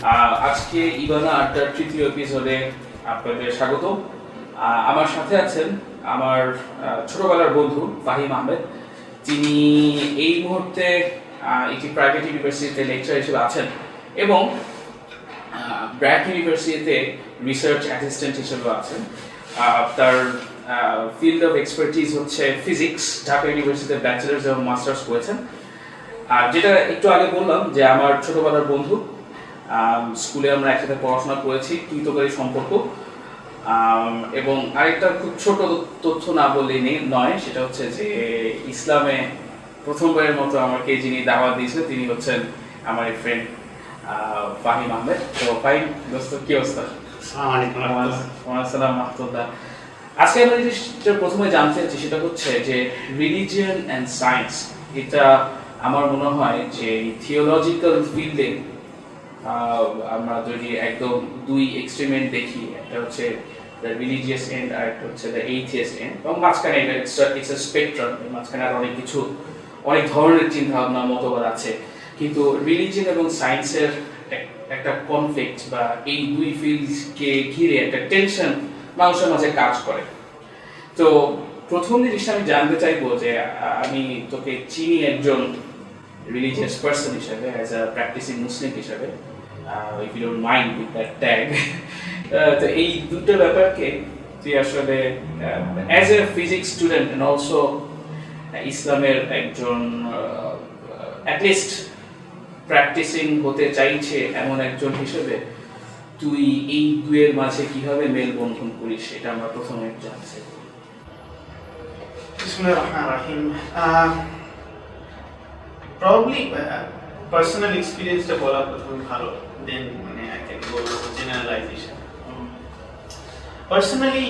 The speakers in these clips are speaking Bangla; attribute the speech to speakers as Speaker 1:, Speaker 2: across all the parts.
Speaker 1: আজকে ইবানা আড্ডার তৃতীয় এপিসোডে আপনাদের স্বাগত। আমার সাথে আছেন আমার ছোটবেলার বন্ধু ফাহিম আহমেদ, যিনি এই মুহূর্তে একটি প্রাইভেট ইউনিভার্সিটিতে লেকচার হিসেবে আছেন এবং ব্র্যাক ইউনিভার্সিটিতে রিসার্চ অ্যাসিস্ট্যান্ট হিসেবে আছেন। তার ফিল্ড অফ এক্সপার্টিজ হচ্ছে ফিজিক্স। ঢাকা ইউনিভার্সিটিতে ব্যাচেলার্স এবং মাস্টার্স করেছেন। আর যেটা একটু আগে বললাম যে আমার ছোটবেলার বন্ধু, স্কুলে আমরা একসাথে পড়াশোনা করেছি, কৃতকারী সম্পর্ক। এবং আরেকটা খুব ছোট তথ্য না বললেই নয়, সেটা হচ্ছে যে ইসলামে প্রথমবারের মতো আমাকে যিনি দাওয়াত দিয়েছিলেন তিনি হচ্ছেন আমার এই ফ্রেন্ড ফাহিম আহমেদ। তো ফাহিম দোস্ত, কি অবস্থা? আসসালাম রাহমাতুল্লাহ। আজকে আমরা যেটা প্রথমে জানতে চাচ্ছি সেটা হচ্ছে যে রিলিজিয়ন অ্যান্ড সায়েন্স, এটা আমার মনে হয় যে থিওলজিক্যাল ফিল্ডে আমরা যদি একদম দুই এক্সট্রিমেন্ট দেখি, একটা হচ্ছে দ্য রিলিজিয়াস এন্ড আর একটা হচ্ছে দ্য এইথিয়াস্ট এন্ড, এবং মাঝখানে ইটস আ স্পেকট্রাম, মাঝখানে আর অনেক ধরনের চিন্তা ভাবনা মতবাদ আছে। কিন্তু রিলিজিয়ন এবং সায়েন্সের একটা কনফ্লিক্ট বা এই দুই ফিল্ডকে ঘিরে একটা টেনশন মানুষের মাঝে কাজ করে। তো প্রথম জিনিসটা আমি জানতে চাইবো যে আমি তোকে চিনি একজন religious person হিসেবে, as a practicing Muslim হিসেবে, if you don't mind with that tag, তো এই দুটো ব্যাপারকে তুই আসলে as a physics student and also ইসলামের একজন at least practicing হতে চাইছে এমন একজন হিসেবে তুই এই দুয়ের মাঝে কিভাবে মেলবন্ধন করিস, এটা আমরা প্রথমে জানতে চাই।
Speaker 2: বিসমিল্লাহির রহমানির রহিম। Probably personal experience টা বলা প্রথমে ভালো, then মানে I can go to generalization. Personally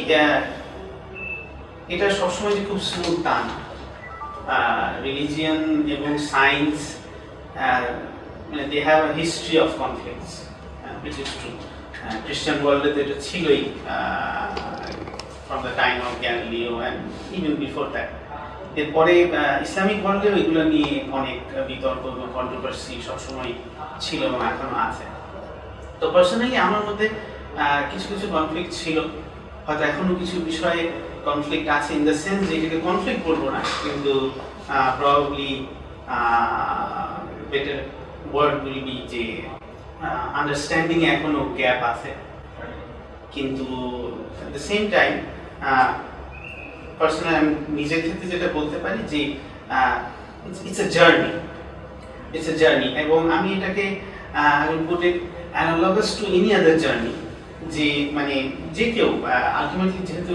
Speaker 2: এটা সবসময় যে খুব স্মুথ তা না। Religion এবং science they have a history of conflicts, which is true. Christian world এ এটা ছিলই from the time of Galileo and even before that. এরপরে ইসলামিক ওয়ার্ল্ডেও এগুলো নিয়ে অনেক বিতর্ক এবং কন্ট্রোভার্সি সবসময় ছিল এবং এখনো আছে। তো পার্সোনালি আমার মধ্যে কিছু কিছু কনফ্লিক্ট ছিল, হয়তো এখনো কিছু বিষয়ে কনফ্লিক্ট আছে, ইন দ্য সেন্স যে এটাকে কনফ্লিক্ট বলবো না, কিন্তু probably better word will be যে আন্ডারস্ট্যান্ডিং এ এখনো গ্যাপ আছে। কিন্তু at the same time personally আমি নিজের ক্ষেত্রে যেটা বলতে পারি যে ইটস এ জার্নি এবং আমি এটাকে I will put it analogous to any other journey. যে মানে যে কেউ আলটিমেটলি যেহেতু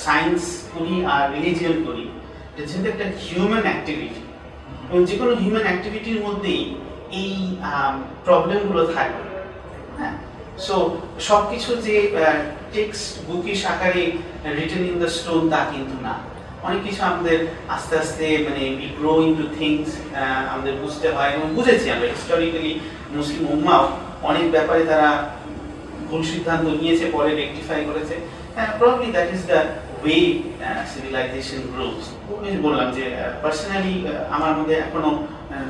Speaker 2: সায়েন্স করি আর রিলিজিয়ন করি, এটা যেহেতু একটা হিউম্যান অ্যাক্টিভিটি এবং যে কোনো হিউম্যান অ্যাক্টিভিটির মধ্যেই এই প্রবলেমগুলো থাকবে। হ্যাঁ, সো সবকিছু যে টেক্সট বুকিশ আকারে রিটেন ইন দ্য স্টোন তা কিন্তু না। অনেক কিছু আমাদের আস্তে আস্তে মানে উই গ্রো ইনটু থিংস, আমাদের বুঝতে হয় এবং বুঝেছি আমরা হিস্টোরিক্যালি। মুসলিম উম্মাও অনেক ব্যাপারে তারা ভুল সিদ্ধান্ত নিয়েছে, পরে রেকটিফাই করেছে। Probably that is the way civilization grows. আমি বললাম যে পার্সোনালি আমার মধ্যে এখনো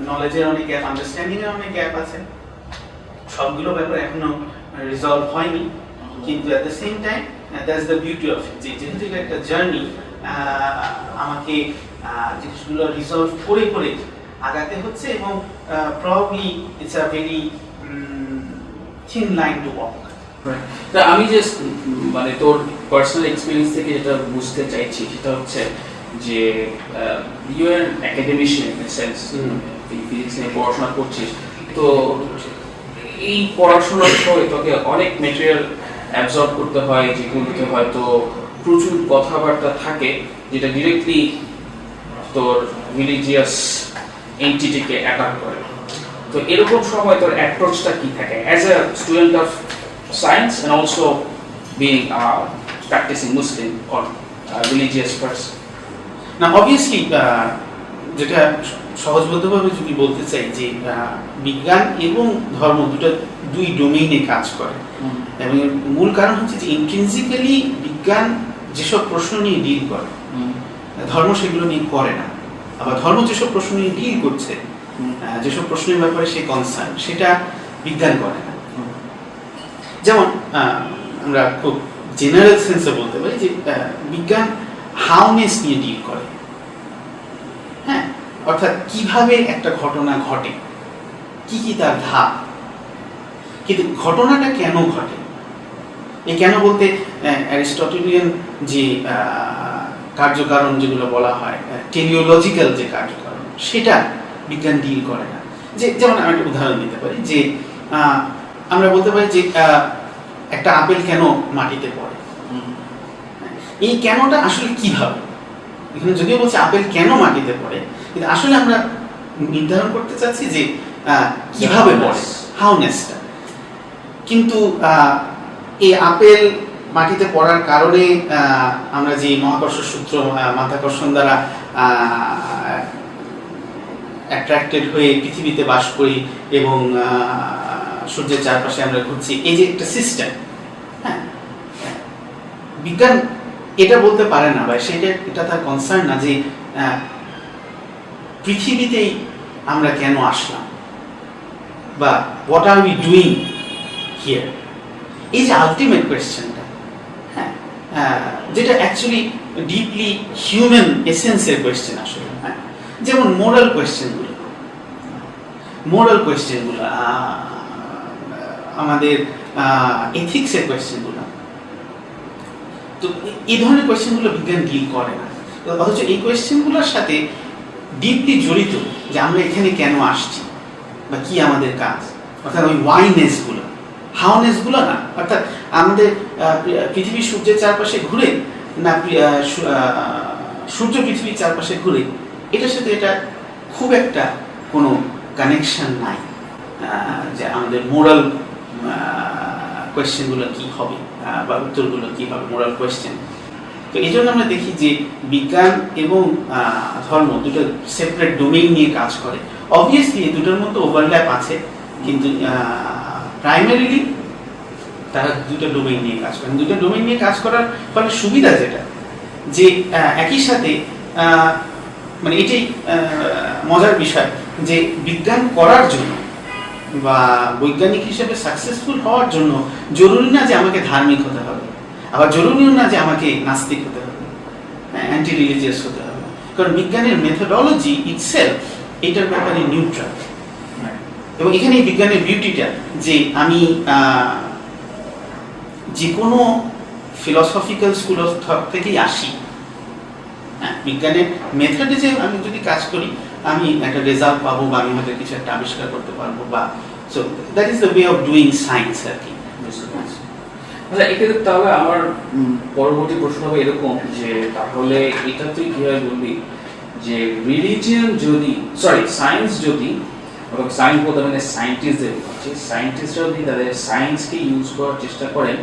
Speaker 2: নলেজের অনেক গ্যাপ, আন্ডারস্ট্যান্ডিং এর অনেক গ্যাপ আছে। সবগুলো ব্যাপার এখনো রিজলভ হয়নি, কিন্তু at the same time that's the beauty of it, যেহেতু এটা একটা জার্নি, আমাকে জিনিসগুলো রিজলভ করে করে আগাতে হচ্ছে এবং probably it's a very thin line to walk.
Speaker 1: তা আমি যে মানে তোর পার্সোনাল এক্সপিরিয়েন্স থেকে যেটা বুঝতে চাইছি সেটা হচ্ছে যে you are academician in sense, physics নিয়ে পড়াশোনা করছিস, তো এই পড়াশোনার সময় তোকে অনেক ম্যাটেরিয়াল অ্যাবজর্ব করতে হয়, যেগুলোতে হয়তো প্রচুর কথাবার্তা থাকে যেটা ডিরেক্টলি তোর রিলিজিয়াস এন্টিটিকে অ্যাটাক করে। তো এরকম সময় তোর অ্যাপ্রোচটা কি থাকে as a student of science and also being practicing Muslim or religious person?
Speaker 2: না, অবভিয়াসলি যেটা সহজবোধ্যভাবে যদি বলতে চাই যে বিজ্ঞান এবং ধর্ম দুই ডোমেইনে কাজ করে এবং মূল কারণ হচ্ছে যে ইন্ট্রিনসিক্যালি বিজ্ঞান যেসব প্রশ্ন নিয়ে ডিল করে, ধর্ম সেগুলো নিয়ে করে না। আবার ধর্ম যেসব প্রশ্ন নিয়ে ডিল করছে, যেসব প্রশ্নের ব্যাপারে সে কনসার্ন, সেটা বিজ্ঞান করে না। যেমন আমরা খুব জেনারেল সেন্সে বলতে পারি যে বিজ্ঞান হাউনেস নিয়ে ডিল করে, হ্যাঁ, অর্থাৎ কিভাবে একটা ঘটনা ঘটে, কি কি তার ধাপ, কিন্তু ঘটনাটা কেন ঘটে। এই কেন বলতে অ্যারিস্টটলিয়ান যে কার্যকারণ যেগুলো বলা হয়, টেলিওলজিক্যাল যে কার্যকারণ, সেটা বিজ্ঞান ডিল করে না। যেমন আমি একটা উদাহরণ দিতে পারি যে আমরা বলতে পারি যে একটা আপেল কেন মাটিতে পড়ে, এই কেনটা আসলে কিভাবে, এখানে যদিও বলছে আপেল কেন মাটিতে পড়ে, কিন্তু আসলে আমরা নির্ধারণ করতে চাচ্ছি যে কিভাবে পড়ে, হাউনেসটা। কিন্তু এই আপেল মাটিতে পড়ার কারণে আমরা যে মহাকর্ষ সূত্র, মাধ্যাকর্ষণ দ্বারা অ্যাট্রাক্টেড হয়ে পৃথিবীতে বাস করি এবং সূর্যের চারপাশে আমরা ঘুরছি, এই যে একটা সিস্টেম, হ্যাঁ, বিজ্ঞান এটা বলতে পারে না, বা এটা তার কনসার্ন না যে পৃথিবীতেই আমরা কেন আসলাম, বা what are we doing here, এই যে আলটিমেট কোয়েশ্চেনটা, হ্যাঁ, যেটা অ্যাকচুয়ালি ডিপলি হিউম্যান এসেন্সের কোয়েশ্চেন আসলে, হ্যাঁ, যেমন মোরাল কোয়েশ্চেনগুলো, আমাদের এথিক্সের কোয়েশ্চেনগুলো, তো এই ধরনের কোয়েশ্চেনগুলো বিজ্ঞান ডিল করে না। অথচ এই কোয়েশ্চেনগুলোর সাথে ডিপলি জড়িত যে আমরা এখানে কেন আসছি বা কি আমাদের কাজ, অর্থাৎ ওই ওয়াইনেসগুলো, হাউনেসগুলো না, অর্থাৎ আমাদের পৃথিবী সূর্যের চারপাশে ঘুরে না সূর্য পৃথিবীর চারপাশে ঘুরে, এটার সাথে এটা খুব একটা কোনো কানেকশন নাই যে আমাদের মোরাল কোয়েশ্চেনগুলো কি হবে বা উত্তরগুলো কি হবে, মোরাল কোয়েশ্চেন। তো এই জন্য আমরা দেখি যে বিজ্ঞান এবং ধর্ম দুটো সেপারেট ডোমেইন নিয়ে কাজ করে। অবভিয়াসলি এই দুটোর মধ্যে ওভারল্যাপ আছে, কিন্তু প্রাইমারিলি তারা দুটো ডোমেইন নিয়ে কাজ করেন। দুটো ডোমেইন নিয়ে কাজ করার ফলে সুবিধা যেটা, যে একই সাথে মানে এটাই মজার বিষয় যে বিজ্ঞান করার জন্য বা বৈজ্ঞানিক হিসেবে সাকসেসফুল হওয়ার জন্য জরুরি না যে আমাকে ধার্মিক হতে হবে, আবার জরুরিও না যে আমাকে নাস্তিক হতে হবে, অ্যান্টি রিলিজিয়াস হতে হবে, কারণ বিজ্ঞানের মেথোডলজি ইটসেলফ এটার ব্যাপারে নিউট্রাল। এবং এখানে বিজ্ঞানের বিউটিটা যে আমি যে কোনো ফিলসফিক্যাল স্কুল অফ থট থেকেই আসি, হ্যাঁ, বিজ্ঞানের মেথডে যে আমি যদি কাজ করি আমি একটা রেজাল্ট পাবো বা আমি হয়তো কিছু একটা আবিষ্কার করতে পারবো, বা so that is the way of doing science আর কি।
Speaker 1: আচ্ছা, এক্ষেত্রে তাহলে আমার পরবর্তী প্রশ্ন হবে এরকম যে তাহলে এটা তুই কিভাবে বলবি যে রিলিজিয়ন যদি সায়েন্স যদি, সায়েন্স বলতে মানে সায়েন্টিস্টদের হচ্ছে, সায়েন্টিস্টরা যদি তাদের সায়েন্সকে ইউজ করার চেষ্টা করেন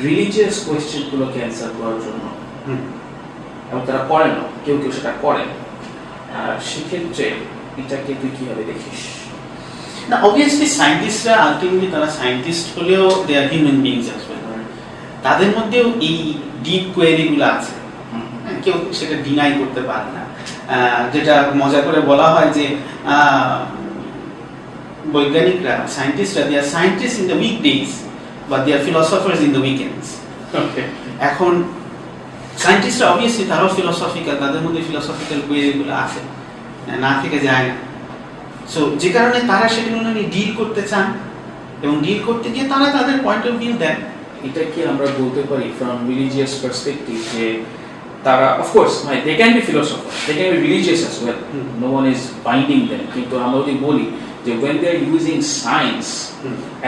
Speaker 1: রিলিজিয়াস কোয়েশ্চেনগুলোকে অ্যান্সার করার জন্য, এবং তারা করেন না, কেউ কেউ সেটা করেন, সেক্ষেত্রে এটাকে তুই কিভাবে দেখিস?
Speaker 2: না, অবভিয়াসলি সায়েন্টিস্টরা আলটিমেটলি তারা সায়েন্টিস্ট হলেও দে আর হিউম্যান বিংস অ্যাজ ওয়েল, তাদের মধ্যেও এই ডিপ কোয়েরিগুলো আছে, কেউ সেটা ডিনাই করতে পারে না। যেটা মজা করে বলা হয় যে বৈজ্ঞানিকরা, সায়েন্টিস্টরা, they are scientist in the weekdays but they are philosophers in the weekends. এখন সায়েন্টিস্টরা অবভিয়াসলি তারাও ফিলসফিক্যাল, তাদের মধ্যে ফিলসফিক্যাল কোয়েরিগুলো আছে, না থেকে যায় না। সো যে কারণে তারা সেগুলো নিয়ে ডিল করতে চান, এবং ডিল করতে গিয়ে তারা তাদের পয়েন্ট অফ ভিউ দেন।
Speaker 1: এটা কি আমরা বলতে পারি ফ্রম রিলিজিয়াস পার্সপেক্টিভ যে তারা of course they can be philosopher, they can be religious as well, no one is binding them, কিন্তু আমরা যদি বলি যে when they are using science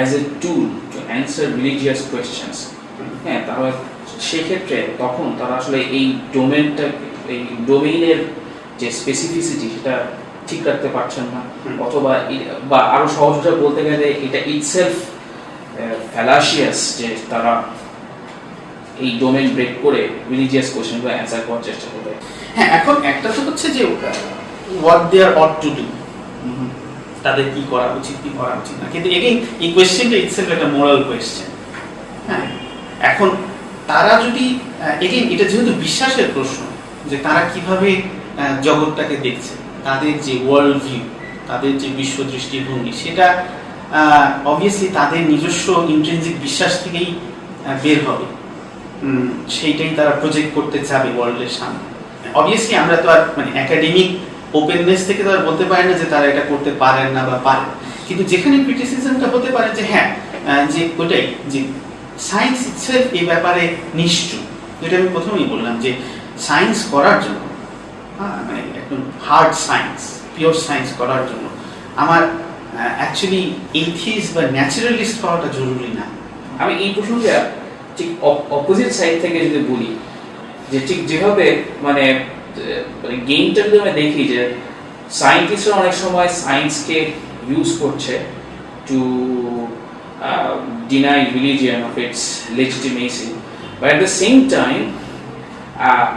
Speaker 1: as a tool to answer religious questions, হ্যাঁ, তাহলে সেক্ষেত্রে তখন তারা আসলে এই ডোমেইনের যে স্পেসিফিসিটি সেটা ঠিক রাখতে পারছেন না, অথবা বা আরো সহজভাবে বলতে গেলে এটা ইটসেলফ ফ্যালাসিয়াস যে তারা এই ডোমেইন ব্রেক করে রিলিজিয়াস কোশ্চেনগুলো অ্যান্সার করার চেষ্টা করবে।
Speaker 2: হ্যাঁ, এখন একটা তো হচ্ছে যে what they are ought to do, তাদের কি করা উচিত কি করা উচিত না, কিন্তু এগেইন এই কোয়েশ্চেনটা ইটসেলফ একটা মোরাল কোয়েশ্চেন। হ্যাঁ, এখন তারা যদি এগেইন এটা যেহেতু বিশ্বাসের প্রশ্ন যে তারা কিভাবে জগৎটাকে দেখছে, তাদের যে ওয়ার্ল্ড ভিউ, তাদের যে বিশ্ব দৃষ্টিভঙ্গি, সেটা অবভিয়াসলি তাদের নিজস্ব ইন্ট্রিনসিক বিশ্বাস থেকেই বের হবে, সেইটাই তারা প্রজেক্ট করতে চাবে ওয়ার্ল্ডের সামনে। অবভিয়াসলি আমরা তো আর মানে একাডেমিক ওপেননেস থেকে তো আর বলতে পারি না যে তারা এটা করতে পারেন না বা পারেন, কিন্তু যেখানে ক্রিটিসিজমটা হতে পারে যে হ্যাঁ যে ওটাই যে সায়েন্স ইটসেলফ এই ব্যাপারে নিশ্চুপ, যেটা আমি প্রথমেই বললাম যে সায়েন্স করার জন্য মানে একদম হার্ড সায়েন্স, পিওর সায়েন্স করার জন্য আমার অ্যাকচুয়ালি এথিস্ট বা ন্যাচারালিস্ট হওয়াটা জরুরি না।
Speaker 1: আমি এই প্রসঙ্গে ঠিক অপোজিট সাইড থেকে যদি বলি যে ঠিক যেভাবে মানে গেমটা যদি আমরা দেখি যে সায়েন্টিস্টরা অনেক সময় সায়েন্সকে ইউজ করছে to deny religion of its legitimacy, but at the same time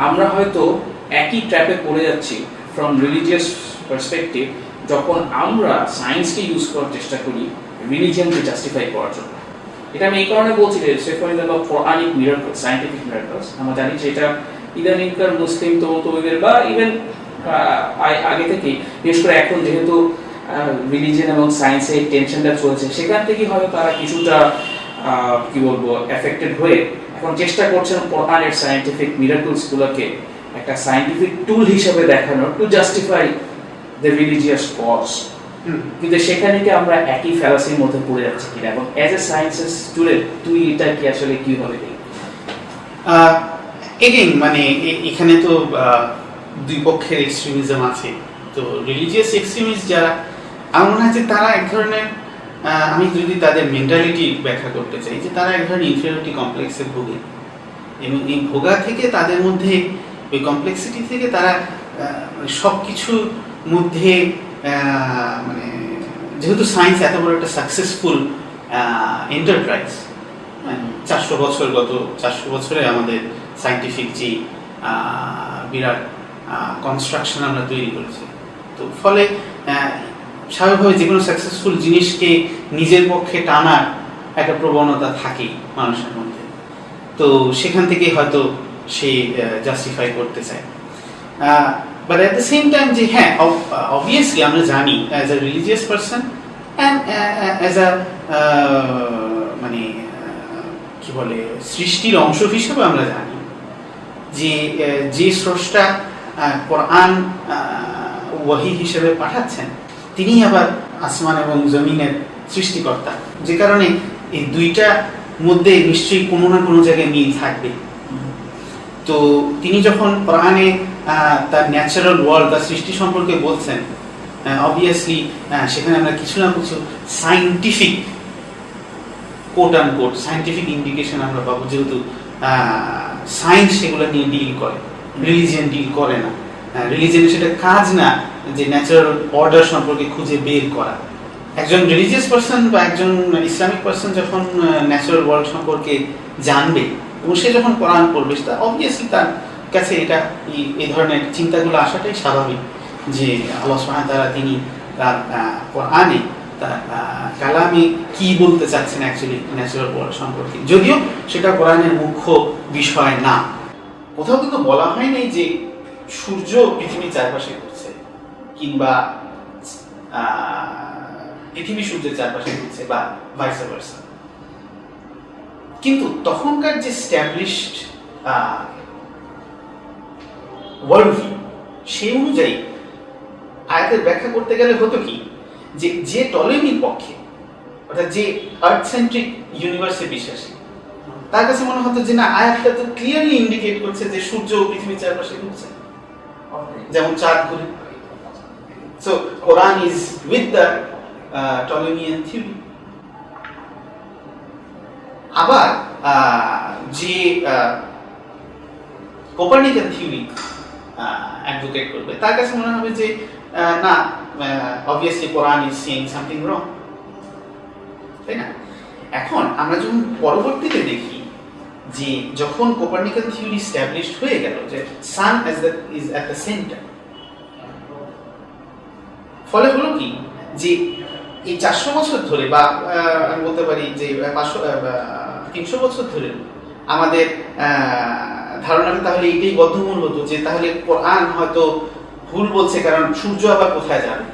Speaker 1: আমরা হয়তো একই ট্র্যাপে পড়ে যাচ্ছি ফ্রম রিলিজিয়াস পার্সপেক্টিভ যখন আমরা সায়েন্সকে ইউজ করার চেষ্টা করি রিলিজিয়নকে জাস্টিফাই করার জন্য। এটা আমি এই কারণে বলছি যে সে for example Quranic miracles, scientific miracles, আমরা জানি যে এটা ইদানিংকার মুসলিম তরুণদের বা ইভেন আগে থেকেই, বিশেষ করে এখন যেহেতু রিলিজিয়ন এবং সায়েন্সের টেনশনটা চলছে, সেখান থেকেই হয়তো তারা কিছুটা কি বলবো এফেক্টেড হয়ে এখন চেষ্টা করছেন কোরআনের সায়েন্টিফিক মিরাকলসগুলোকে একটা সায়েন্টিফিক টুল হিসেবে দেখানোর to justify the religious cause. কিন্তু সেখানে কি আমরা একই ফ্যালাসির মধ্যে পড়ে যাচ্ছি কিনা, এবং অ্যাজ এ সায়েন্সের স্টুডেন্ট তুই এটা কি আসলে কিভাবে দেখি?
Speaker 2: এগেইন মানে এখানে তো দুই পক্ষের এক্সট্রিমিজম আছে। তো রিলিজিয়াস এক্সট্রিমিস্ট যারা, আমার মনে হয় যে তারা এক ধরনের, আমি যদি তাদের মেন্টালিটি ব্যাখ্যা করতে চাই, যে তারা এক ধরনের ইনফিরিয়রিটি কমপ্লেক্সে ভোগে, এবং এই ভোগা থেকে তাদের মধ্যে ওই কমপ্লেক্সিটি থেকে তারা সব কিছুর মধ্যে মানে যেহেতু সায়েন্স এত বড় একটা সাকসেসফুল এন্টারপ্রাইজ, 400 বছর, গত 400 বছরে আমাদের সায়েন্টিফিক যে বিরাট কনস্ট্রাকশন আমরা তৈরি করেছি, তো ফলে স্বাভাবিকভাবে যে কোনো সাকসেসফুল জিনিসকে নিজের পক্ষে টানার একটা প্রবণতা থাকেই মানুষের মধ্যে। তো সেখান থেকেই হয়তো সে জাস্টিফাই করতে চায়। But at the same time যে হ্যাঁ অবভিয়াসলি আমরা জানি as a religious person and as a মানে কি বলে সৃষ্টির অংশ হিসেবে আমরা জানি যে যে স্রষ্টা কোরআন ওয়াহি হিসেবে পাঠাচ্ছেন তিনি আবার আসমান এবং জমিনের সৃষ্টিকর্তা, যে কারণে এই দুইটা মধ্যে নিশ্চয়ই কোনো না কোনো জায়গায় মিল থাকবে। তো তিনি যখন কোরআনে তার ন্যাচারাল ওয়ার্ল্ড, তার সৃষ্টি সম্পর্কে বলছেন, অবভিয়াসলি সেখানে আমরা কিছু না কিছু scientific quote and quote scientific indication আমরা পাবো, যেহেতু সায়েন্স সেগুলো নিয়ে ডিল করে, রিলিজিয়ান ডিল করে না। রিলিজিয়ানের সেটা কাজ না যে ন্যাচারাল অর্ডার সম্পর্কে খুঁজে বের করা। একজন রিলিজিয়াস পারসন বা একজন ইসলামিক পারসন যখন ন্যাচারাল ওয়ার্ল্ড সম্পর্কে জানবে এবং সে যখন কোরআন পড়বে, তা অবভিয়াসলি তার কাছে এটা এই ধরনের চিন্তাগুলো আসাটাই স্বাভাবিক যে আল্লাহ সুবহানাহু ওয়া তাআলা তিনি তার কোরআনে তার কালামে কি বলতে চাচ্ছেন অ্যাকচুয়ালি ন্যাচারাল ওয়ার্ল্ড সম্পর্কে, যদিও সেটা কোরআনের মুখ্য বিষয় না। কোথাও কিন্তু বলা হয় নাই যে সূর্য পৃথিবীর চারপাশে ঘুরছে কিংবা পৃথিবী সূর্যের চারপাশে ঘুরছে বা ভাইস ভার্সা। কিন্তু তখনকার যে স্ট্যাবলিশড ওয়ার্ল্ড ভিউ, সেই অনুযায়ী আয়াতের ব্যাখ্যা করতে গেলে হতো কি যে টলেমির পক্ষে, অর্থাৎ যে আর্থ সেন্ট্রিক ইউনিভার্সে বিশ্বাসী, তার কাছে মনে হতো যে না, আয়াতটা তো ক্লিয়ারলি ইন্ডিকেট করছে যে সূর্য পৃথিবীর চারপাশে ঘুরছে, যেমন চাঁদ ঘুরে। So Quran is with the Ptolemian theory. আবার যে কোপারনিকান থিওরি অ্যাডভোকেট করবে, তার কাছে মনে হবে যে না, obviously Quran is saying something wrong, তাই না? এখন আমরা যখন পরবর্তীতে দেখি যে যখন কোপারনিকান থিওরি এস্টাবলিশড হয়ে গেল যে sun is at the centre, ফলে হলো কি যে এই 400 বছর ধরে বা আমি বলতে পারি যে 300 বছর ধরে আমাদের ধারণাটা তাহলে এইটাই বদ্ধমূল হতো যে তাহলে কোরআন হয়তো ভুল বলছে, কারণ সূর্য আবার কোথায় যাবে,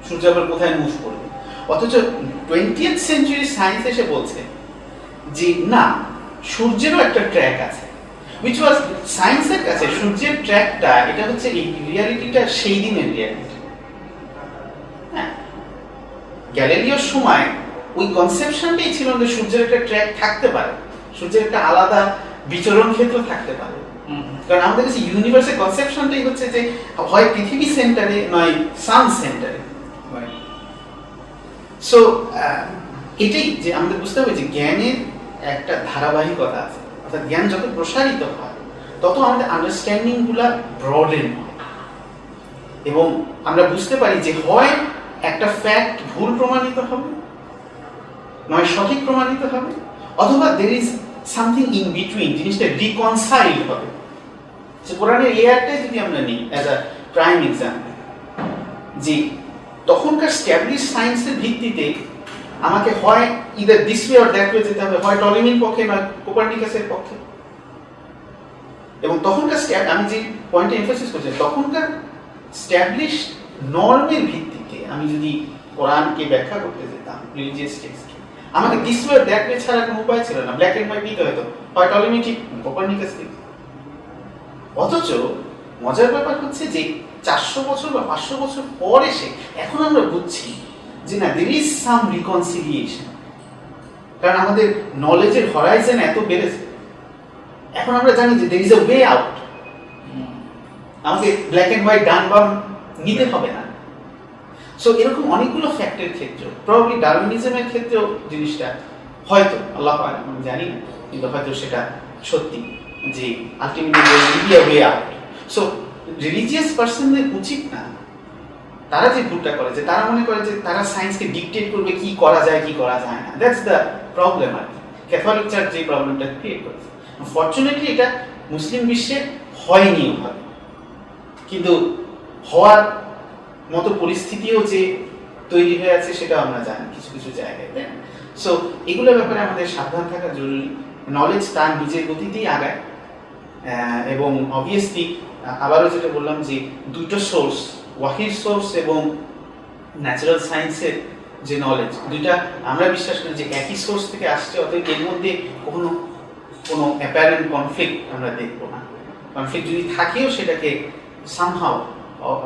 Speaker 2: সূর্য আবার কোথায় মুভ করবে। অথচ 20th সেঞ্চুরি সায়েন্স এসে বলছে যে না, সূর্যেরও একটা ট্র্যাক আছে, which was সায়েন্সের কাছে সূর্যের ট্র্যাকটা এটা হচ্ছে এই রিয়ালিটিটা সেই দিনের রিয়ালিটি। হ্যাঁ, গ্যালিলিওর সময় ওই কনসেপশনটাই ছিল যে সূর্যের একটা ট্র্যাক থাকতে পারে, সূর্যের একটা আলাদা বিচরণ ক্ষেত্র থাকতে পারে। কারণ আমাদের কাছে ইউনিভার্সের কনসেপশনটাই হচ্ছে যে হয় পৃথিবী সেন্টারে নয় সান সেন্টারে। সো এটাই যে আমাদের বুঝতে হবে যে জ্ঞানের একটা ধারাবাহিকতা আছে, অর্থাৎ জ্ঞান যত প্রসারিত হয় তত আমাদের আন্ডারস্ট্যান্ডিং গুলা ব্রডেন হয় এবং আমরা বুঝতে পারি যে হয় একটা ফ্যাক্ট ভুল প্রমাণিত হবে, নয় সঠিক প্রমাণিত হবে, অথবা there is something in between, জিনিসটা রিকনসাইল হবে। কোরআনের এই আয়াতটাই যদি আমরা নিই অ্যাজ আ প্রাইম এক্সাম্পল, যে তখনকার স্ট্যাবলিশ সায়েন্সের ভিত্তিতে আমাকে হয় either this way or that way যেতে হবে, হয় টলেমির পক্ষে নয় কোপারনিকাসের পক্ষে। এবং তখনকার আমি যে পয়েন্টে এমফাসিস করছি, তখনকার স্ট্যাবলিশ নর্মের ভিত্তিতে আমি যদি কোরআনকে ব্যাখ্যা করতে যেতাম, রিলিজিয়াস টেক্সটকে, আমাকে this way or that way ছাড়া কোনো উপায় ছিল না, ব্ল্যাক এন্ড হোয়াইট নিতে হতো, হয় টলেমি ঠিক কোপারনিকাস ঠিক। অথচ মজার ব্যাপার হচ্ছে যে 400 বছর বা 500 বছর পর এসে এখন আমরা বুঝছি যে না, দের ইজ সাম রিকনসিলিয়েশন। কারণ আমাদের নলেজের হরাইজন এত বেড়েছে, এখন আমরা জানি যে there is a way out, আমাকে ব্ল্যাক এন্ড হোয়াইট ডান বাম নিতে হবে না। সো এরকম অনেকগুলো ফ্যাক্টের ক্ষেত্রে, প্রবাবলি ডারউইনিজমের ক্ষেত্রেও জিনিসটা হয়তো আল্লাহ পাক আমি জানি না, কিন্তু হয়তো সেটা সত্যি যে ultimately way out. So religious পার্সনদের উচিত না তারা যে ভুলটা করে, যে তারা মনে করে যে তারা সায়েন্সকে ডিকটেট করবে কি করা যায় কি করা যায় না। That's the problem. আর কি ক্যাথলিক চার্চ যে প্রবলেমটা ক্রিয়েট করেছে, ফরচুনেটলি এটা মুসলিম বিশ্বে হয়নি ওভাবে, কিন্তু হওয়ার মতো পরিস্থিতিও যে তৈরি হয়ে আছে সেটাও আমরা জানি কিছু কিছু জায়গায়, তাই না? সো এগুলোর ব্যাপারে আমাদের সাবধান থাকা জরুরি। নলেজ তার নিজের গতিতেই আগায় এবং অবভিয়াসলি আবারও যেটা বললাম যে দুটো সোর্স, ওয়াহির সোর্স এবং ন্যাচারাল সায়েন্সের যে নলেজ, দুইটা আমরা বিশ্বাস করি যে একই সোর্স থেকে আসছে, অতএব এর মধ্যে কোনো অ্যাপারেন্ট কনফ্লিক্ট আমরা দেখব না। কনফ্লিক্ট যদি থাকেও সেটাকে সামহাউ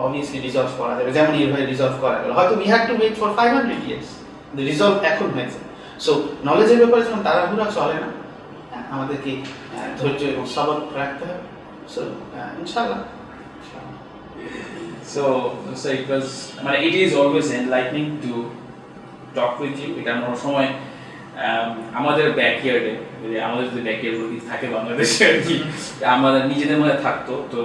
Speaker 2: অবভিয়াসলি রিজলভ করা যাবে, যেমন এইভাবে রিজলভ করা গেল। হয়তো we had to wait for 500 years, resolve এখন হয়েছে। সো নলেজের ব্যাপারে যেমন তাড়াহুড়া চলে না, আমাদেরকে ধৈর্য এবং সবর রাখতে হবে। সো ইনশাআল্লাহ।
Speaker 1: So it was, it is always enlightening to talk with you. এটা আমরা সময় আমাদের ব্যাকইয়ার্ডে, আমাদের যদি ব্যাকইয়ার্ড থাকে বাংলাদেশে আর কি, আমাদের নিজেদের মধ্যে থাকতো, তো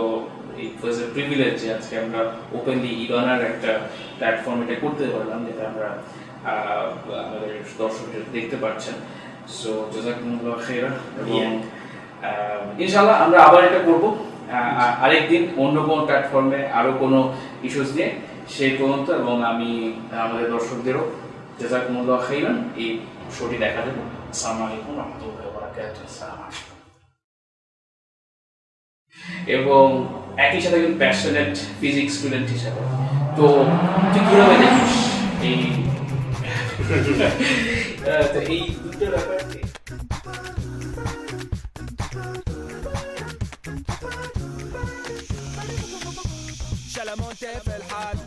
Speaker 1: ইট ওয়াজ এ প্রিভিলেজ যে আজকে আমরা ওপেনলি ইবানার একটা প্ল্যাটফর্ম এটা করতে পারলাম, যেটা আমরা আমাদের দর্শকদের দেখতে পাচ্ছেন। সো জাযাকুমুল্লাহ খাইরান, এবং ইনশাআল্লাহ আমরা আবার এটা করব আরেকদিন অন্য কোনো প্ল্যাটফর্মে আরো কোনো ইস্যুস নিয়ে, সেই পর্যন্ত। এবং আমি আমাদের দর্শকদেরও জাযাকুমুল্লাহ খাইরান এই শোটি দেখা দেবো। আসসালামু আলাইকুম ওয়া রাহমাতুল্লাহি ওয়া বারাকাতুহু। এবং একই সাথে একজন প্যাশনেট ফিজিক্স স্টুডেন্ট হিসাবে, তো তুই কিভাবে দেখিস এই দুটো ব্যাপারকে?
Speaker 3: شلمونتي في الحال